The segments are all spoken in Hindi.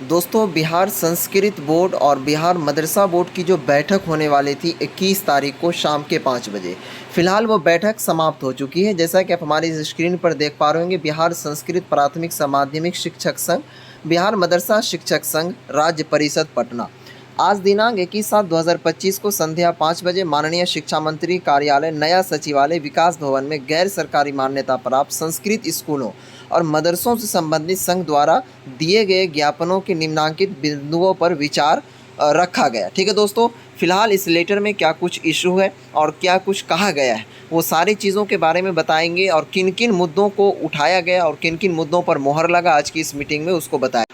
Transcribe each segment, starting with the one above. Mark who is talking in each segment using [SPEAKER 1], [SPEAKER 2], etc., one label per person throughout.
[SPEAKER 1] दोस्तों, बिहार संस्कृत बोर्ड और बिहार मदरसा बोर्ड की जो बैठक होने वाली थी 21 तारीख को शाम के 5 बजे, फिलहाल वो बैठक समाप्त हो चुकी है। जैसा कि आप हमारी इस स्क्रीन पर देख पा रहे होंगे, बिहार संस्कृत प्राथमिक व माध्यमिक शिक्षक संघ, बिहार मदरसा शिक्षक संघ, राज्य परिषद पटना। आज दिनांक 21/7/2025 को संध्या 5 बजे माननीय शिक्षा मंत्री कार्यालय, नया सचिवालय, विकास भवन में गैर सरकारी मान्यता प्राप्त संस्कृत स्कूलों और मदरसों से संबंधित संघ द्वारा दिए गए ज्ञापनों के निम्नांकित बिंदुओं पर विचार रखा गया। ठीक है दोस्तों, फिलहाल इस लेटर में क्या कुछ इशू है और क्या कुछ कहा गया है, वो सारी चीज़ों के बारे में बताएंगे और किन किन मुद्दों को उठाया गया और किन किन मुद्दों पर मोहर लगा आज की इस मीटिंग में, उसको बताया।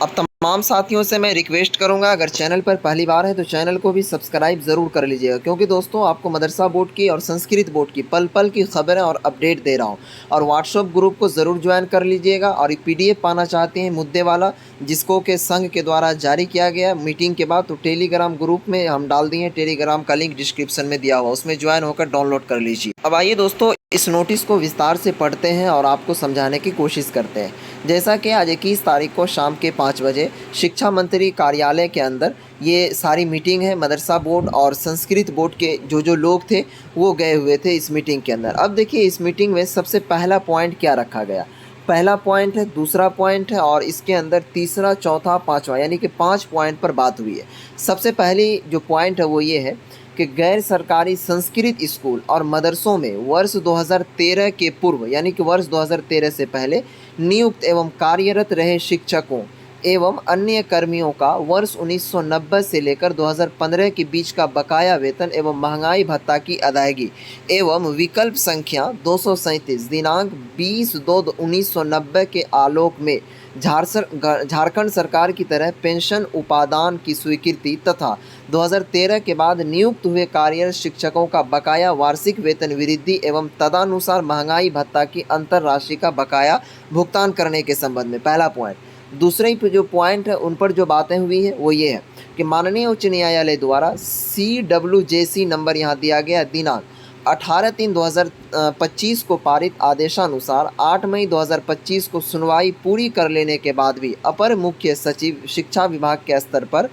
[SPEAKER 1] अब तमाम साथियों से मैं रिक्वेस्ट करूंगा, अगर चैनल पर पहली बार है तो चैनल को भी सब्सक्राइब ज़रूर कर लीजिएगा, क्योंकि दोस्तों आपको मदरसा बोर्ड की और संस्कृत बोर्ड की पल पल की खबरें और अपडेट दे रहा हूं। और व्हाट्सएप ग्रुप को ज़रूर ज्वाइन कर लीजिएगा। और PDF पाना चाहते हैं मुद्दे वाला, जिसको के संघ के द्वारा जारी किया गया मीटिंग के बाद, तो टेलीग्राम ग्रुप में हम डाल दिए। टेलीग्राम का लिंक डिस्क्रिप्शन में दिया हुआ, उसमें ज्वाइन होकर डाउनलोड कर लीजिए। अब आइए दोस्तों, इस नोटिस को विस्तार से पढ़ते हैं और आपको समझाने की कोशिश करते हैं। जैसा कि आज 21 तारीख को शाम के 5 बजे शिक्षा मंत्री कार्यालय के अंदर ये सारी मीटिंग है, मदरसा बोर्ड और संस्कृत बोर्ड के जो लोग थे वो गए हुए थे इस मीटिंग के अंदर। अब देखिए, इस मीटिंग में सबसे पहला पॉइंट क्या रखा गया। पहला पॉइंट है, दूसरा पॉइंट है और इसके अंदर तीसरा, चौथा, पाँचवा, यानी कि 5 पॉइंट पर बात हुई है। सबसे पहली जो पॉइंट है वो ये है कि गैर सरकारी संस्कृत स्कूल और मदरसों में वर्ष 2013 के पूर्व, यानी कि वर्ष 2013 से पहले नियुक्त एवं कार्यरत रहे शिक्षकों एवं अन्य कर्मियों का वर्ष 1990 से लेकर 2015 के बीच का बकाया वेतन एवं महंगाई भत्ता की अदायगी एवं विकल्प संख्या 237 दिनांक 20/2/1990 के आलोक में झारखंड सरकार की तरह पेंशन उपादान की स्वीकृति तथा 2013 के बाद नियुक्त हुए कार्यरत शिक्षकों का बकाया वार्षिक वेतन वृद्धि एवं तदनुसार महंगाई भत्ता की अंतर राशि का बकाया भुगतान करने के संबंध में पहला पॉइंट। दूसरे जो पॉइंट है उन पर जो बातें हुई है वो ये है कि माननीय उच्च न्यायालय द्वारा CWJC नंबर यहाँ दिया गया, दिनांक 18/3/2025 को पारित आदेशानुसार 8 मई 2025 को सुनवाई पूरी कर लेने के बाद भी अपर मुख्य सचिव शिक्षा विभाग के स्तर पर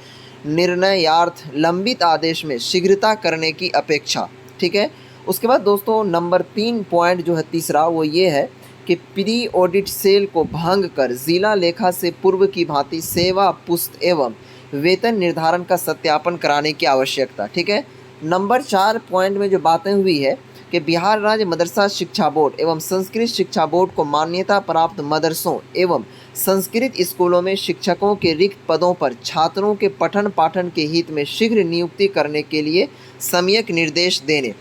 [SPEAKER 1] निर्णयार्थ लंबित आदेश में शीघ्रता करने की अपेक्षा। ठीक है। उसके बाद दोस्तों नंबर 3 पॉइंट जो है तीसरा, वो ये है कि प्री ऑडिट सेल को भंग कर जिला लेखा से पूर्व की भांति सेवा पुस्त एवं वेतन निर्धारण का सत्यापन कराने की आवश्यकता। ठीक है। नंबर 4 पॉइंट में जो बातें हुई है कि बिहार राज्य मदरसा शिक्षा बोर्ड एवं संस्कृत शिक्षा बोर्ड को मान्यता प्राप्त मदरसों एवं संस्कृत स्कूलों में शिक्षकों के रिक्त पदों पर छात्रों के पठन पाठन के हित में शीघ्र नियुक्ति करने के लिए सम्यक निर्देश देने।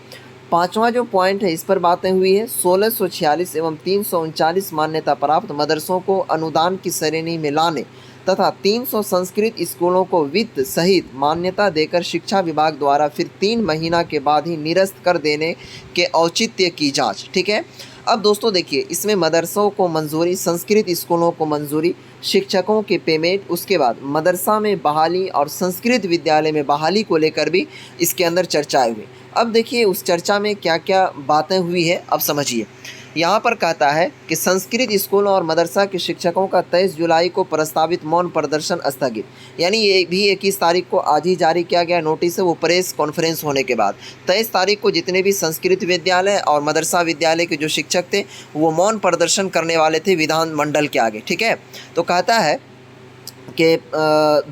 [SPEAKER 1] पांचवा जो पॉइंट है इस पर बातें हुई है, 1646 एवं 339 मान्यता प्राप्त मदरसों को अनुदान की श्रेणी में लाने तथा 300 संस्कृत स्कूलों को वित्त सहित मान्यता देकर शिक्षा विभाग द्वारा फिर 3 महीना के बाद ही निरस्त कर देने के औचित्य की जांच। ठीक है। अब दोस्तों देखिए, इसमें मदरसों को मंजूरी, संस्कृत स्कूलों को मंजूरी, शिक्षकों के पेमेंट, उसके बाद मदरसा में बहाली और संस्कृत विद्यालय में बहाली को लेकर भी इसके अंदर चर्चाएं हुई। अब देखिए उस चर्चा में क्या क्या बातें हुई है, अब समझिए। यहाँ पर कहता है कि संस्कृत स्कूल और मदरसा के शिक्षकों का 23 जुलाई को प्रस्तावित मौन प्रदर्शन स्थगित, यानी ये भी 21 तारीख को आज ही जारी किया गया नोटिस है, वो प्रेस कॉन्फ्रेंस होने के बाद 23 तारीख को जितने भी संस्कृत विद्यालय और मदरसा विद्यालय के जो शिक्षक थे वो मौन प्रदर्शन करने वाले थे विधानमंडल के आगे। ठीक है। तो कहता है कि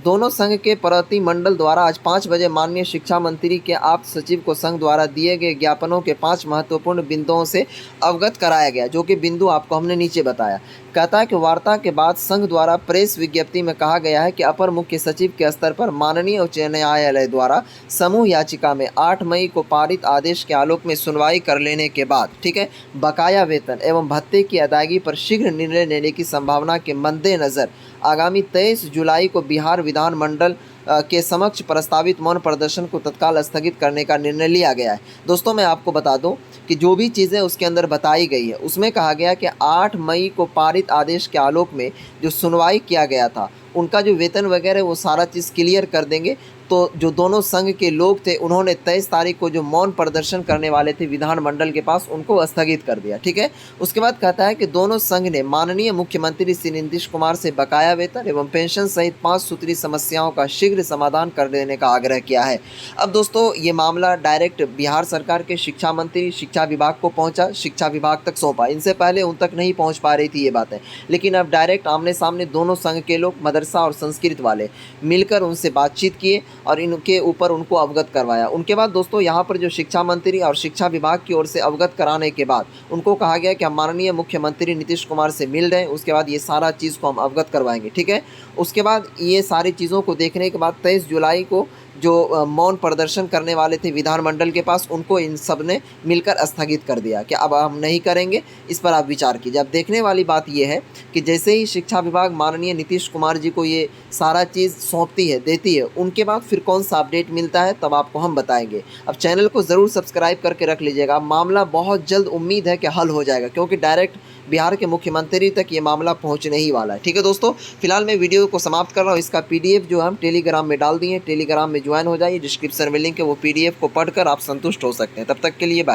[SPEAKER 1] दोनों संघ के प्रतिनिधिमंडल द्वारा आज 5 बजे माननीय शिक्षा मंत्री के आप सचिव को संघ द्वारा दिए गए ज्ञापनों के 5 महत्वपूर्ण बिंदुओं से अवगत कराया गया, जो कि बिंदु आपको हमने नीचे बताया। कहता है कि वार्ता के बाद संघ द्वारा प्रेस विज्ञप्ति में कहा गया है कि अपर मुख्य सचिव के स्तर पर माननीय उच्च न्यायालय द्वारा समूह याचिका में 8 मई को पारित आदेश के आलोक में सुनवाई कर लेने के बाद, ठीक है, बकाया वेतन एवं भत्ते की अदायगी पर शीघ्र निर्णय लेने की संभावना के मद्देनजर आगामी 23 जुलाई को बिहार विधानमंडल के समक्ष प्रस्तावित मौन प्रदर्शन को तत्काल स्थगित करने का निर्णय लिया गया है। दोस्तों मैं आपको बता दूं कि जो भी चीज़ें उसके अंदर बताई गई है उसमें कहा गया कि 8 मई को पारित आदेश के आलोक में जो सुनवाई किया गया था उनका जो वेतन वगैरह वो सारा चीज़ क्लियर कर देंगे। तो जो दोनों संघ के लोग थे उन्होंने 23 तारीख को जो मौन प्रदर्शन करने वाले थे विधानमंडल के पास उनको स्थगित कर दिया। ठीक है, उसके बाद कहता है कि दोनों संघ ने माननीय मुख्यमंत्री श्री नीतीश कुमार से बकाया वेतन एवं पेंशन सहित 5 सूत्री समस्याओं का शीघ्र समाधान कर देने का आग्रह किया है। अब दोस्तों ये मामला डायरेक्ट बिहार सरकार के शिक्षा मंत्री शिक्षा विभाग को पहुंचा, शिक्षा विभाग तक सौंपा। इनसे पहले उन तक नहीं पहुंच पा रही थी ये बातें, लेकिन अब डायरेक्ट आमने सामने दोनों संघ के लोग मदरसा और संस्कृत वाले मिलकर उनसे बातचीत किए और इनके ऊपर उनको अवगत करवाया। उनके बाद दोस्तों यहाँ पर जो शिक्षा मंत्री और शिक्षा विभाग की ओर से अवगत कराने के बाद उनको कहा गया कि हम माननीय मुख्यमंत्री नीतीश कुमार से मिल रहे हैं, उसके बाद ये सारा चीज़ को हम अवगत करवाएंगे। ठीक है, उसके बाद ये सारी चीज़ों को देखने के बाद 23 जुलाई को जो मौन प्रदर्शन करने वाले थे विधानमंडल के पास उनको इन सब ने मिलकर स्थगित कर दिया कि अब हम नहीं करेंगे, इस पर आप विचार कीजिए। अब देखने वाली बात यह है कि जैसे ही शिक्षा विभाग माननीय नीतीश कुमार जी को ये सारा चीज़ सौंपती है, देती है, उनके बाद फिर कौन सा अपडेट मिलता है तब आपको हम बताएंगे। अब चैनल को ज़रूर सब्सक्राइब करके रख लीजिएगा। मामला बहुत जल्द उम्मीद है कि हल हो जाएगा, क्योंकि डायरेक्ट बिहार के मुख्यमंत्री तक ये मामला पहुंचने ही वाला है। ठीक है दोस्तों, फिलहाल मैं वीडियो को समाप्त कर रहा हूँ। इसका PDF जो हम टेलीग्राम में डाल दिए, टेलीग्राम में ज्वाइन हो जाइए, डिस्क्रिप्शन में लिंक है, वो PDF को पढ़कर आप संतुष्ट हो सकते हैं। तब तक के लिए बाय।